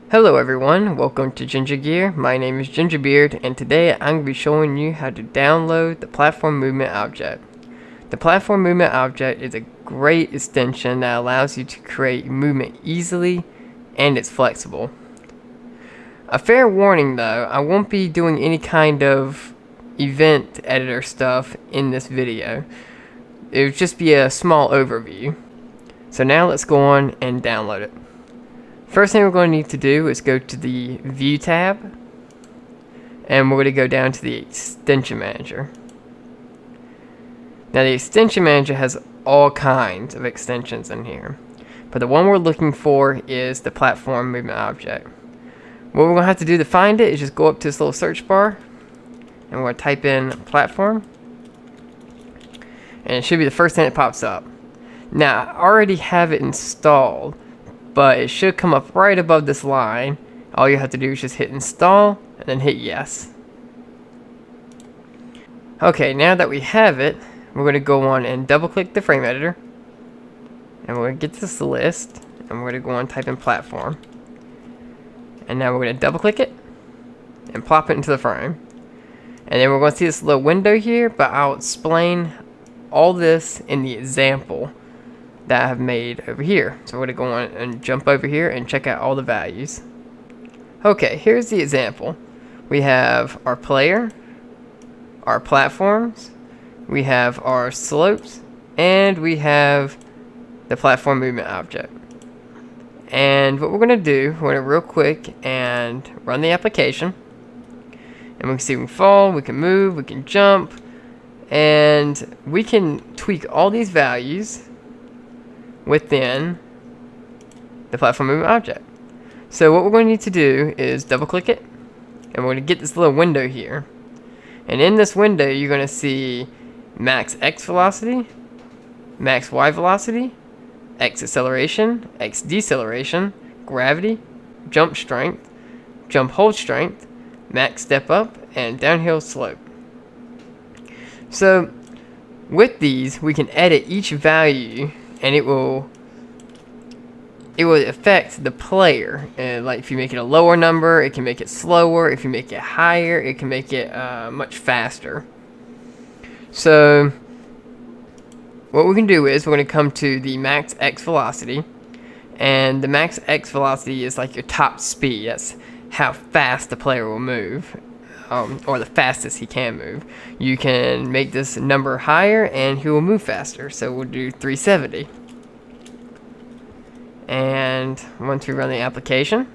Hello everyone, welcome to GingerGear. My name is GingerBeard, and today I'm going to be showing you how to download the platform movement object. The platform movement object is a great extension that allows you to create movement easily, and it's flexible. A fair warning though, I won't be doing any kind of event editor stuff in this video. It would just be a small overview. So now let's go on and download it. First thing we're going to need to do is go to the View tab, and we're going to go down to the Extension Manager. Now the Extension Manager has all kinds of extensions in here, but the one we're looking for is the Platform Movement Object. What we're going to have to do to find it is just go up to this little search bar, and we're going to type in Platform, and it should be the first thing that pops up. Now I already have it installed, but it should come up right above this line. All you have to do is just hit install and then hit yes. Okay, now that we have it, we're going to go on and double click the frame editor, and we're going to get this list, and we're going to go on and type in platform, and now we're going to double click it and plop it into the frame, and then we're going to see this little window here, but I'll explain all this in the example that I have made over here. So we're going to go on and jump over here and check out all the values. Okay, here's the example. We have our player, our platforms, we have our slopes, and we have the platform movement object. And what we're going to do, we're going to real quick and run the application, and we can see we can fall, we can move, we can jump, and we can tweak all these values within the platform movement object. So what we're going to need to do is double click it, and we're going to get this little window here, and in this window you're going to see max X velocity, max Y velocity, X acceleration, X deceleration, gravity, jump strength, jump hold strength, max step up, and downhill slope. So with these we can edit each value, and it will affect the player. And like if you make it a lower number, it can make it slower. If you make it higher, it can make it much faster. So what we can do is we're going to come to the max X velocity, and the max X velocity is like your top speed. That's how fast the player will move, or the fastest he can move. You can make this number higher and he will move faster, so we'll do 370. And once we run the application,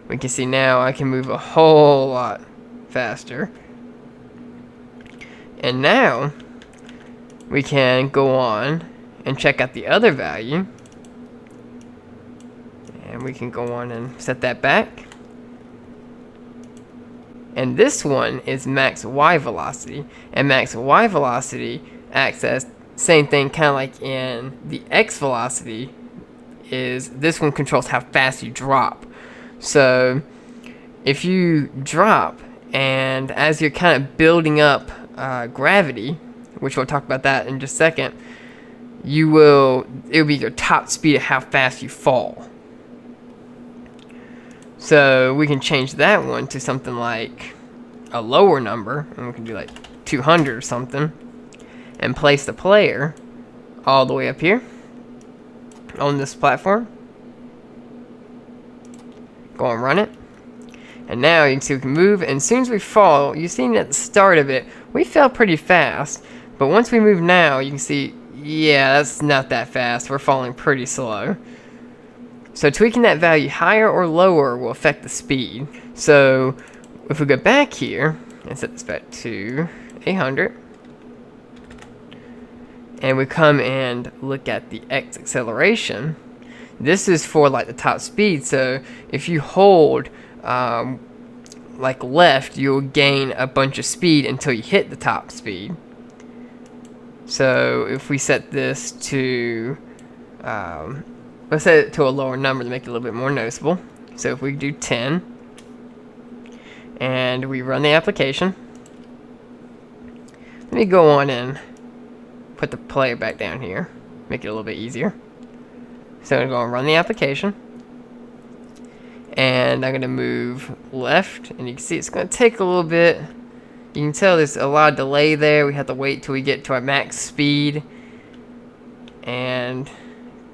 we can see now I can move a whole lot faster. And now we can go on and check out the other value, and we can go on and set that back. And this one is max Y velocity, and max Y velocity acts as same thing, kind of like in the X velocity. Is this one controls how fast you drop. So if you drop, and as you're kind of building up gravity, which we'll talk about that in just a second, it'll be your top speed of how fast you fall. So we can change that one to something like a lower number, and we can do like 200 or something, and place the player all the way up here on this platform. Go and run it, and now you can see we can move, and as soon as we fall, you've seen at the start of it, we fell pretty fast, but once we move now, you can see, yeah, that's not that fast. We're falling pretty slow. So tweaking that value higher or lower will affect the speed. So if we go back here and set this back to 800, and we come and look at the X acceleration, this is for like the top speed. So if you hold like left, you'll gain a bunch of speed until you hit the top speed. So if we set this to let's set it to a lower number to make it a little bit more noticeable. So if we do 10, and we run the application, let me go on and put the player back down here, make it a little bit easier. So I'm going to go and run the application, and I'm going to move left, and you can see it's going to take a little bit. You can tell there's a lot of delay there. We have to wait till we get to our max speed, and it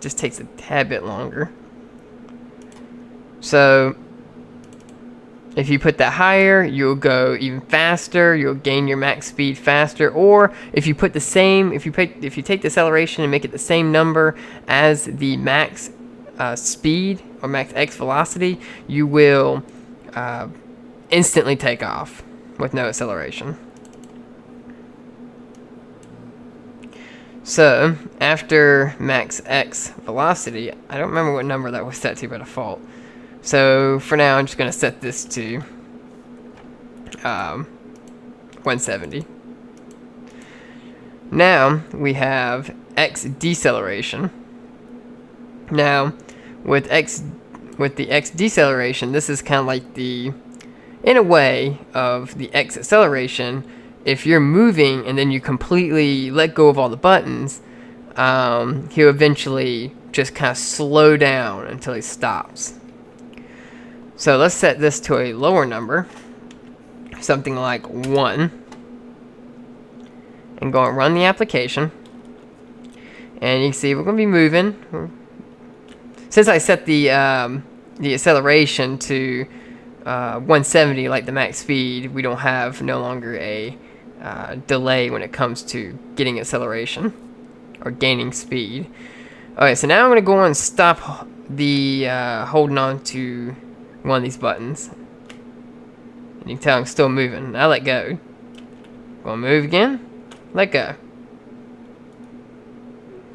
just takes a tad bit longer. So if you put that higher, you'll go even faster. You'll gain your max speed faster. Or if you put the same, if you take deceleration and make it the same number as the max speed or max X velocity, you will instantly take off with no acceleration. So after max X velocity, I don't remember what number that was set to by default. So for now, I'm just going to set this to 170. Now we have X deceleration. Now with the X deceleration, this is kind of like the, in a way, of the X acceleration. If you're moving and then you completely let go of all the buttons, he'll eventually just kind of slow down until he stops. So let's set this to a lower number, something like 1, and go and run the application. And you can see we're going to be moving. Since I set the acceleration to 170, like the max speed, we don't have no longer a delay when it comes to getting acceleration or gaining speed. Alright, so now I'm going to go on and stop the holding on to one of these buttons. And you can tell I'm still moving. Now let go. Gonna move again. Let go.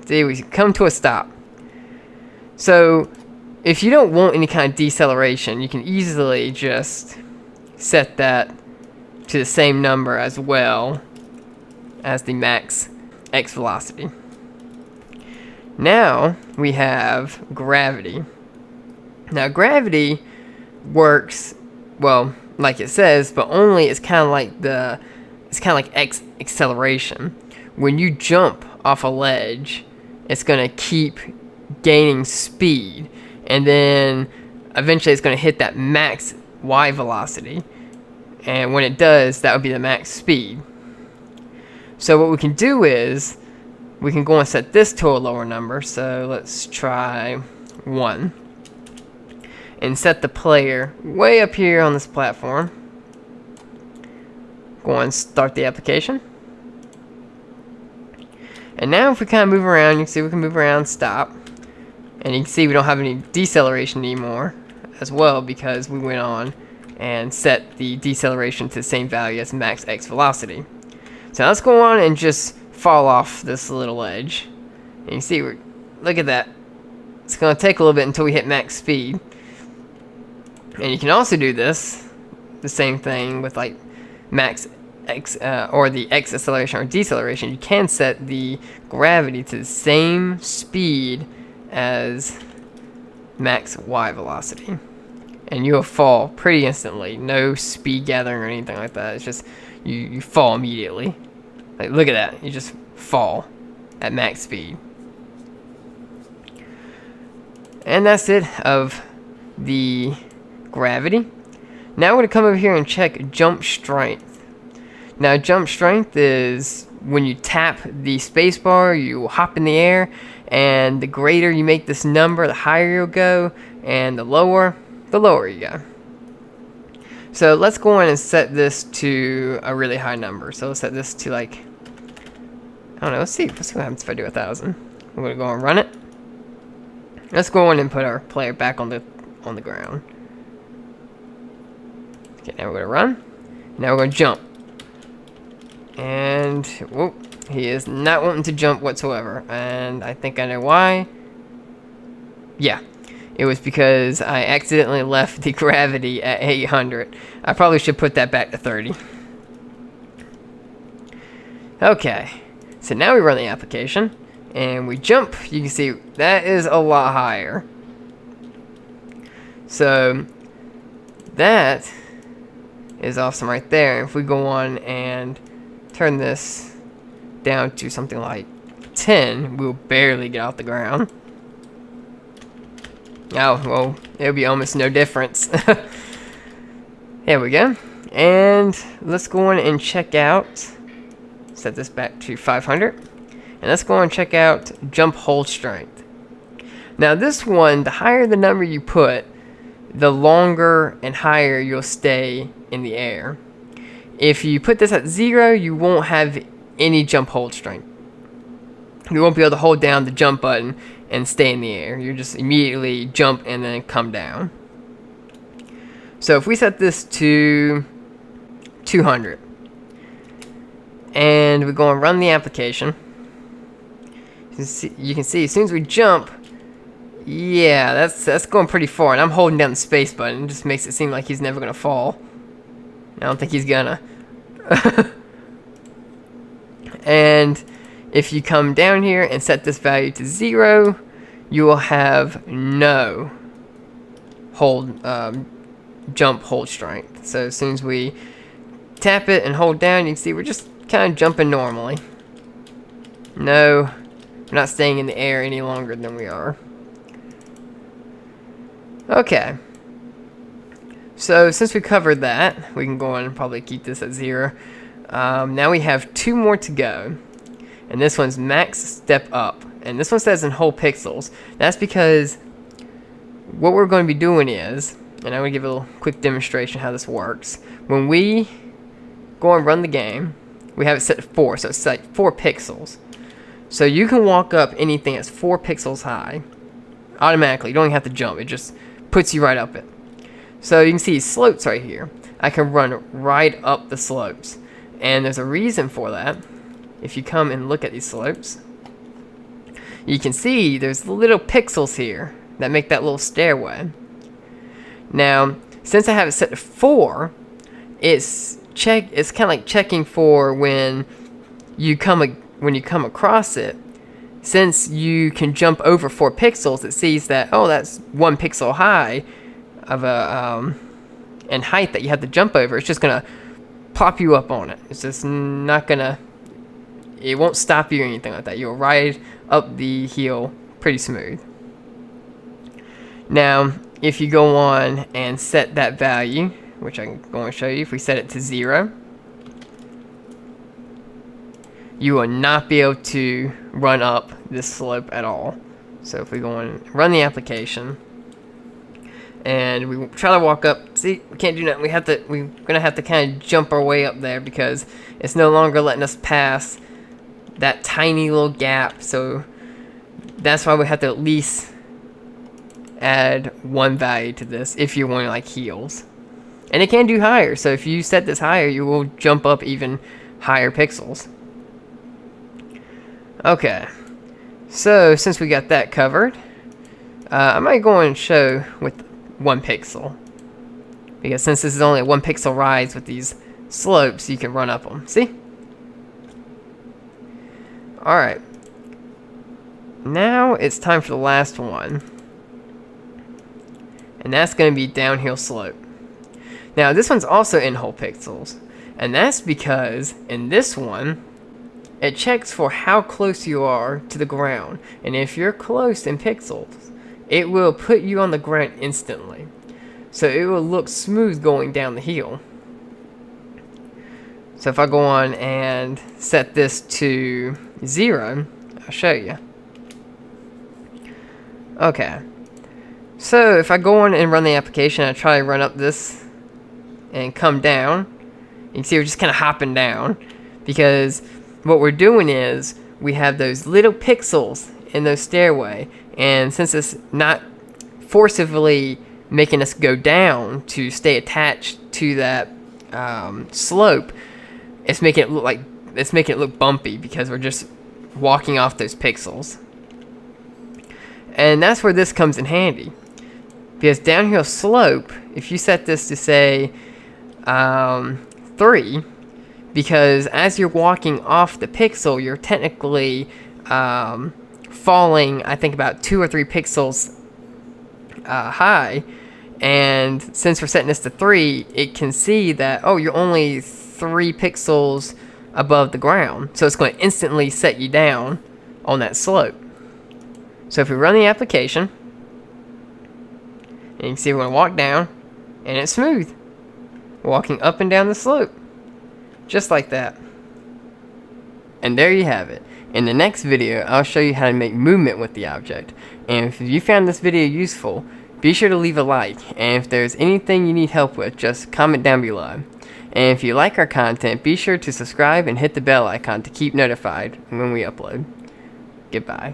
See, we come to a stop. So if you don't want any kind of deceleration, you can easily just set that to the same number as well as the max X velocity. Now we have gravity. Now gravity works, well, like it says, but only it's kind of like X acceleration. When you jump off a ledge, it's going to keep gaining speed, and then eventually it's going to hit that max Y velocity, and when it does, that would be the max speed. So what we can do is we can go and set this to a lower number. So let's try 1. And set the player way up here on this platform. Go and start the application. And now if we kind of move around, you can see we can move around, stop. And you can see we don't have any deceleration anymore as well, because we went on and set the deceleration to the same value as max X velocity. So let's go on and just fall off this little edge. And you can see, look at that. It's going to take a little bit until we hit max speed. And you can also do this, the same thing with like max X or the X acceleration or deceleration. You can set the gravity to the same speed as max Y velocity, and you'll fall pretty instantly. No speed gathering or anything like that. It's just you fall immediately. Like, look at that. You just fall at max speed. And that's it of the gravity. Now we're going to come over here and check jump strength. Now jump strength is when you tap the spacebar, you hop in the air, and the greater you make this number, the higher you'll go, and the lower you go. So let's go in and set this to a really high number. So let's set this to like, I don't know, let's see what happens if I do 1,000. We're going to go and run it. Let's go in and put our player back on the ground. Okay, now we're going to run. Now we're going to jump. And, whoop, he is not wanting to jump whatsoever. And I think I know why. Yeah, it was because I accidentally left the gravity at 800. I probably should put that back to 30. Okay, so now we run the application. And we jump. You can see that is a lot higher. So that is awesome right there. If we go on and turn this down to something like 10, we'll barely get off the ground. Oh, well, it'll be almost no difference. There we go. And let's go on and check out, set this back to 500. And let's go and check out jump hold strength. Now this one, the higher the number you put, the longer and higher you'll stay in the air. If you put this at 0, you won't have any jump hold strength. You won't be able to hold down the jump button and stay in the air. You just immediately jump and then come down. So if we set this to 200 and we go and run the application, you can see as soon as we jump, yeah, that's going pretty far, and I'm holding down the space button. It just makes it seem like he's never gonna fall. I don't think he's gonna. And if you come down here and set this value to 0, you will have no jump hold strength. So as soon as we tap it and hold down, you can see we're just kind of jumping normally. No, we're not staying in the air any longer than we are. Okay. So since we covered that, we can go on and probably keep this at 0. Now we have 2 more to go. And this one's max step up. And this one says in whole pixels. That's because what we're going to be doing is, and I'm going to give a little quick demonstration how this works. When we go and run the game, we have it set to 4, so it's like 4 pixels. So you can walk up anything that's 4 pixels high automatically. You don't even have to jump. It just puts you right up it. So you can see slopes right here. I can run right up the slopes. And there's a reason for that. If you come and look at these slopes, you can see there's little pixels here that make that little stairway. Now, since I have it set to 4, it's kind of like checking for when you come across it. Since you can jump over 4 pixels, it sees that, oh, that's 1 pixel high of a in height that you have to jump over. It's just gonna pop you up on it. It's just not gonna. It won't stop you or anything like that. You'll ride up the hill pretty smooth. Now, if you go on and set that value, which I can go and show you, if we set it to 0, you will not be able to run up this slope at all. So if we go on and run the application, and we try to walk up, see, we can't do nothing. We're gonna have to kind of jump our way up there because it's no longer letting us pass that tiny little gap. So that's why we have to at least add 1 value to this if you want like heels. And it can do higher, so if you set this higher, you will jump up even higher pixels. Okay, so since we got that covered, I might go and show with 1 pixel, because since this is only a 1 pixel rise with these slopes, you can run up them. See? Alright, now it's time for the last one, and that's going to be downhill slope. Now this one's also in whole pixels, and that's because in this one it checks for how close you are to the ground, and if you're close in pixels, it will put you on the ground instantly, so it will look smooth going down the hill. So if I go on and set this to 0, I'll show you. Okay, so if I go on and run the application, I try to run up this and come down, you can see we're just kind of hopping down, because what we're doing is we have those little pixels in those stairway, and since it's not forcibly making us go down to stay attached to that slope, it's making it look bumpy because we're just walking off those pixels. And that's where this comes in handy, because downhill slope, if you set this to say 3, because as you're walking off the pixel, you're technically falling, I think, about 2 or 3 pixels high, and since we're setting this to 3, it can see that, oh, you're only 3 pixels above the ground, so it's going to instantly set you down on that slope. So if we run the application, And you can see we're going to walk down, and it's smooth. Walking up and down the slope. Just like that. And there you have it. In the next video, I'll show you how to make movement with the object. And if you found this video useful, be sure to leave a like. And if there's anything you need help with, just comment down below. And if you like our content, be sure to subscribe and hit the bell icon to keep notified when we upload. Goodbye.